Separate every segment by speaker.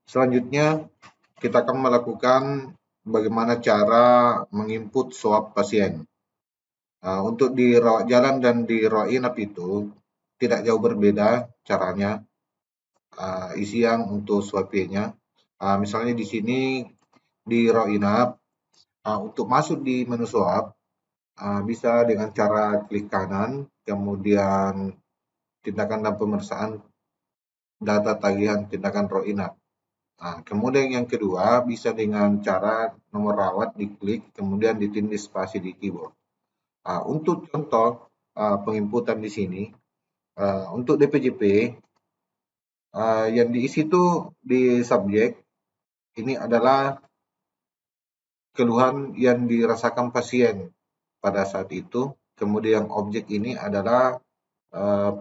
Speaker 1: Selanjutnya, kita akan melakukan bagaimana cara menginput swab pasien. Untuk di rawat jalan dan di rawat inap itu tidak jauh berbeda caranya, isian untuk swab-nya. Misalnya di sini di rawat inap, untuk masuk di menu swab bisa dengan cara klik kanan, kemudian tindakan dan pemeriksaan data tagihan tindakan rawat inap. Kemudian yang kedua bisa dengan cara nomor rawat diklik, kemudian ditindih spasi di keyboard. Untuk contoh penginputan di sini, untuk DPJP yang diisi itu di subjek ini adalah keluhan yang dirasakan pasien pada saat itu. Kemudian objek ini adalah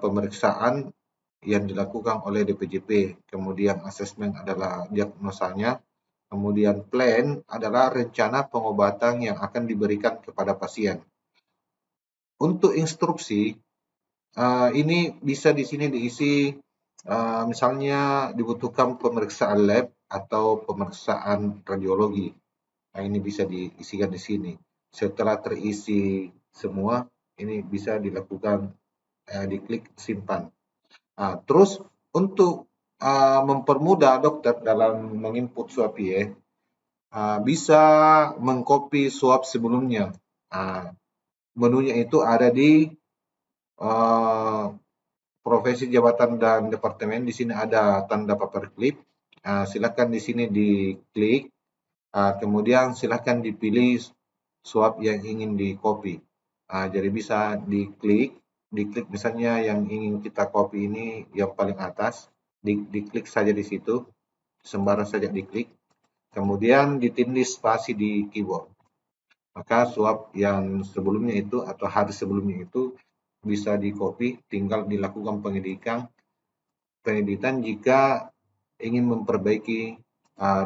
Speaker 1: pemeriksaan yang dilakukan oleh DPJP. Kemudian asesmen adalah diagnosanya. Kemudian plan adalah rencana pengobatan yang akan diberikan kepada pasien. Untuk instruksi, ini bisa di sini diisi, misalnya dibutuhkan pemeriksaan lab atau pemeriksaan radiologi. Ini bisa diisikan di sini. Setelah terisi semua, ini bisa dilakukan, diklik simpan. Terus untuk mempermudah dokter dalam menginput swab bisa mengcopy swab sebelumnya. Menunya itu ada di profesi, jabatan, dan departemen. Di sini ada tanda paperclip. Silakan di sini diklik. Kemudian silakan dipilih swab yang ingin di copy. Jadi bisa diklik misalnya yang ingin kita copy ini yang paling atas, diklik saja di situ, sembarang saja diklik, kemudian ditindih spasi di keyboard. Maka swab yang sebelumnya itu atau hari sebelumnya itu bisa di copy, tinggal dilakukan pengeditan jika ingin memperbaiki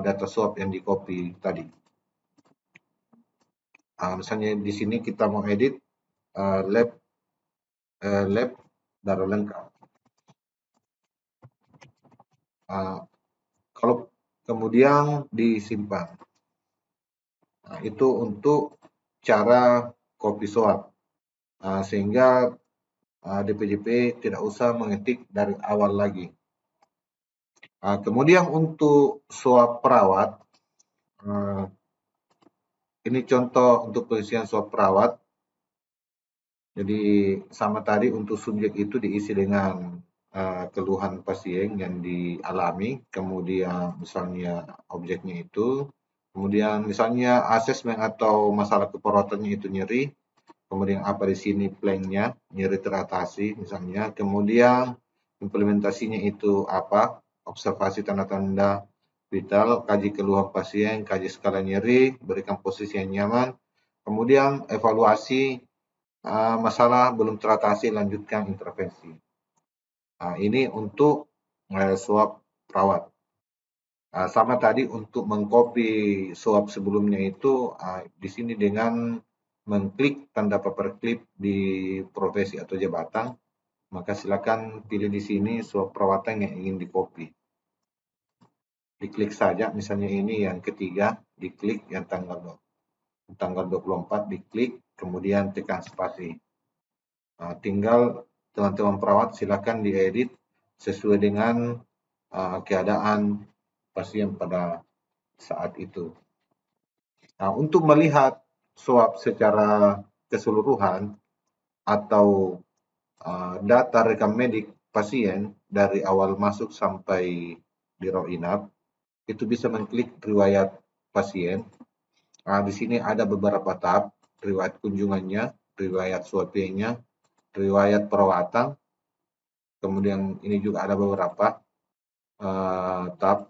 Speaker 1: data swab yang di copy tadi. Misalnya di sini kita mau edit lab darah lengkap. Kalau kemudian disimpan. Itu untuk cara copy swab. Sehingga DPJP tidak usah mengetik dari awal lagi. Kemudian untuk swab perawat, ini contoh untuk pengisian swab perawat. Jadi sama tadi untuk subjek itu diisi dengan keluhan pasien yang dialami, kemudian misalnya objeknya itu, kemudian misalnya asesmen atau masalah keperawatannya itu nyeri, kemudian apa di sini plan-nya, nyeri teratasi misalnya, kemudian implementasinya itu apa, observasi tanda-tanda vital, kaji keluhan pasien, kaji skala nyeri, berikan posisi yang nyaman, kemudian evaluasi masalah belum teratasi, lanjutkan intervensi. Ini untuk swab perawat. Sama tadi untuk mengcopy swab sebelumnya itu di sini dengan mengklik tanda paperclip di profesi atau jabatan, maka silakan pilih di sini swab perawatan yang ingin di-copy. Diklik saja, misalnya ini yang ketiga, diklik yang tanggal 24, diklik, kemudian tekan spasi. Tinggal teman-teman perawat silakan diedit sesuai dengan keadaan pasien pada saat itu. Untuk melihat swab secara keseluruhan atau data rekam medik pasien dari awal masuk sampai di rawat inap, itu bisa mengklik riwayat pasien. Di sini ada beberapa tab, riwayat kunjungannya, riwayat swab-nya, riwayat perawatan, kemudian ini juga ada beberapa tab.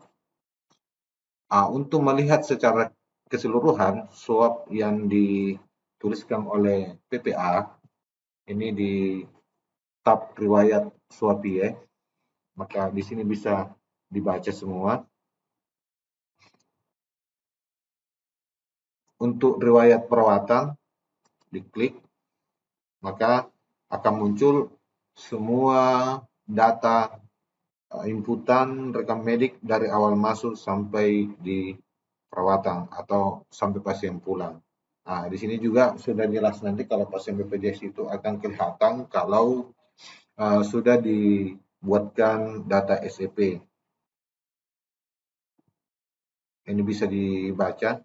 Speaker 1: Untuk melihat secara keseluruhan swab yang dituliskan oleh PPA, ini di tab riwayat swab maka di sini bisa dibaca semua. Untuk riwayat perawatan, diklik, maka akan muncul semua data inputan rekam medik dari awal masuk sampai di perawatan atau sampai pasien pulang. Nah, di sini juga sudah jelas nanti kalau pasien BPJS itu akan kelihatan kalau sudah dibuatkan data SEP. Ini bisa dibaca,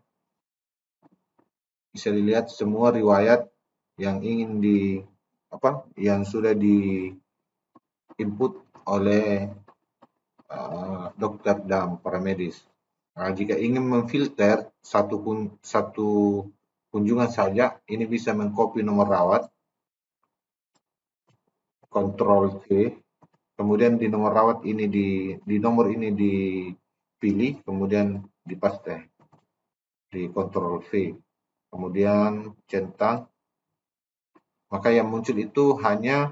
Speaker 1: bisa dilihat semua riwayat yang ingin yang sudah di input oleh dokter dan para medis. Nah, jika ingin memfilter satu kunjungan saja, ini bisa mengcopy nomor rawat, Ctrl C, kemudian di nomor rawat ini di nomor ini dipilih, kemudian dipaste di Ctrl V, kemudian centang, maka yang muncul itu hanya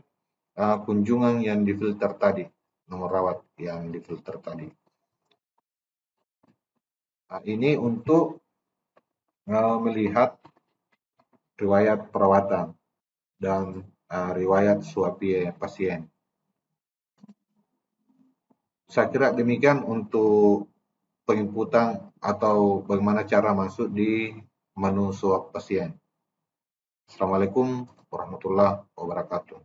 Speaker 1: kunjungan yang difilter tadi, nomor rawat yang difilter tadi. Nah, ini untuk melihat riwayat perawatan dan riwayat SWAP pasien. Saya kira demikian untuk penginputan atau bagaimana cara masuk di menu SWAP pasien. Assalamualaikum warahmatullahi wabarakatuh.